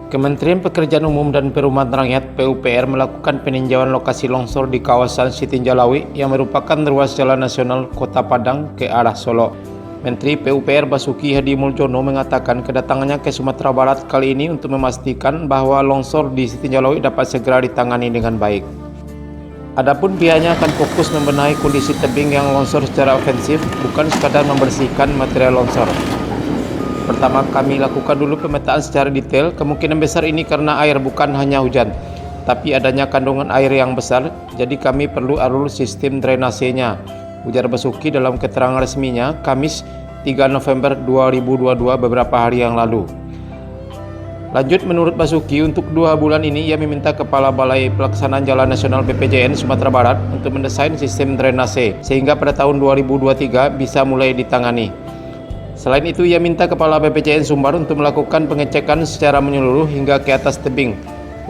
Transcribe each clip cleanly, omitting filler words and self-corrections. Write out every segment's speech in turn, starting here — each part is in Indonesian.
Kementerian Pekerjaan Umum dan Perumahan Rakyat (PUPR) melakukan peninjauan lokasi longsor di kawasan Sitinjalawi yang merupakan ruas jalan nasional Kota Padang ke arah Solo. Menteri PUPR Basuki Hadimuljono mengatakan kedatangannya ke Sumatera Barat kali ini untuk memastikan bahwa longsor di Sitinjalawi dapat segera ditangani dengan baik. Adapun pihaknya akan fokus membenahi kondisi tebing yang longsor secara ofensif, bukan sekadar membersihkan material longsor. Pertama, kami lakukan dulu pemetaan secara detail. Kemungkinan besar ini karena air, bukan hanya hujan, tapi adanya kandungan air yang besar, jadi kami perlu alur sistem drainasenya, ujar Basuki dalam keterangan resminya Kamis 3 November 2022 beberapa hari yang lalu. Lanjut, menurut Basuki, untuk 2 bulan ini ia meminta Kepala Balai Pelaksanaan Jalan Nasional BPJN Sumatera Barat untuk mendesain sistem drainase sehingga pada tahun 2023 bisa mulai ditangani. Selain itu, ia minta Kepala BPJN Sumbar untuk melakukan pengecekan secara menyeluruh hingga ke atas tebing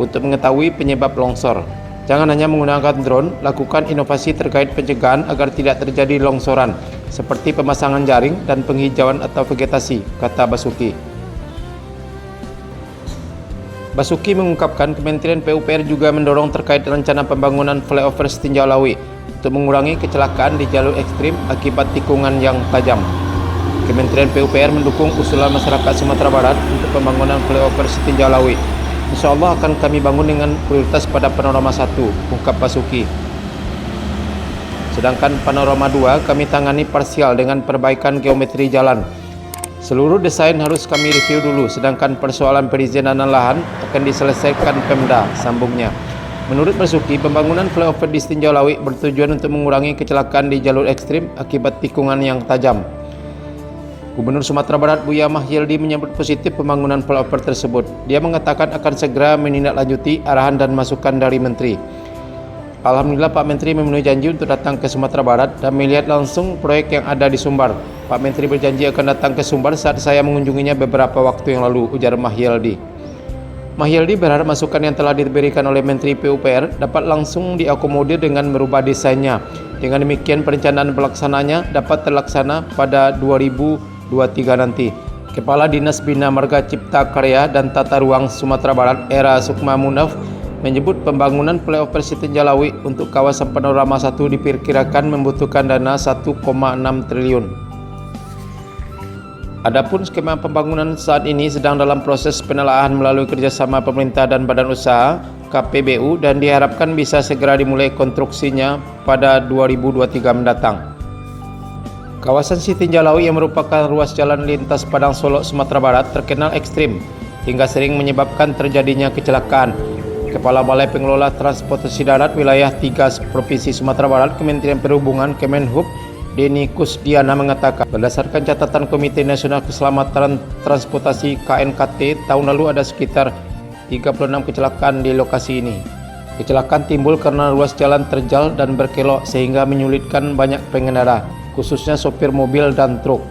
untuk mengetahui penyebab longsor. Jangan hanya menggunakan drone, lakukan inovasi terkait pencegahan agar tidak terjadi longsoran, seperti pemasangan jaring dan penghijauan atau vegetasi, kata Basuki. Basuki mengungkapkan Kementerian PUPR juga mendorong terkait rencana pembangunan flyover Sitinjalawi untuk mengurangi kecelakaan di jalur ekstrim akibat tikungan yang tajam. Kementerian PUPR mendukung usulan masyarakat Sumatera Barat untuk pembangunan flyover Sitinjalawi. Insya Allah akan kami bangun dengan prioritas pada Panorama 1, ungkap Basuki. Sedangkan Panorama 2 kami tangani parsial dengan perbaikan geometri jalan. Seluruh desain harus kami review dulu, sedangkan persoalan perizinan lahan akan diselesaikan Pemda, sambungnya. Menurut Basuki, pembangunan flyover di Sitinjalawi bertujuan untuk mengurangi kecelakaan di jalur ekstrim akibat tikungan yang tajam. Gubernur Sumatera Barat Buya Mahyildi menyambut positif pembangunan flyover tersebut. Dia mengatakan akan segera menindaklanjuti arahan dan masukan dari Menteri. Alhamdulillah Pak Menteri memenuhi janji untuk datang ke Sumatera Barat dan melihat langsung proyek yang ada di Sumbar. Pak Menteri berjanji akan datang ke Sumbar saat saya mengunjunginya beberapa waktu yang lalu, ujar Mahyildi. Mahyildi berharap masukan yang telah diberikan oleh Menteri PUPR dapat langsung diakomodir dengan merubah desainnya. Dengan demikian perencanaan pelaksanaannya dapat terlaksana pada 2023 nanti. Kepala Dinas Bina Marga Cipta Karya dan Tata Ruang Sumatera Barat Era Sukma Munaf menyebut pembangunan flyover Sitinjalawi untuk kawasan Panorama 1 diperkirakan membutuhkan dana 1,6 triliun. Adapun skema pembangunan saat ini sedang dalam proses penelaahan melalui kerjasama pemerintah dan badan usaha KPBU dan diharapkan bisa segera dimulai konstruksinya pada 2023 mendatang. Kawasan Sitinjalawi yang merupakan ruas jalan lintas Padang Solo Sumatera Barat terkenal ekstrim hingga sering menyebabkan terjadinya kecelakaan. Kepala Balai Pengelola Transportasi Darat Wilayah 3 Provinsi Sumatera Barat Kementerian Perhubungan Kemenhub Denny Kusdiana mengatakan, berdasarkan catatan Komite Nasional Keselamatan Transportasi KNKT, tahun lalu ada sekitar 36 kecelakaan di lokasi ini. Kecelakaan timbul karena ruas jalan terjal dan berkelok sehingga menyulitkan banyak pengendara, khususnya sopir mobil dan truk.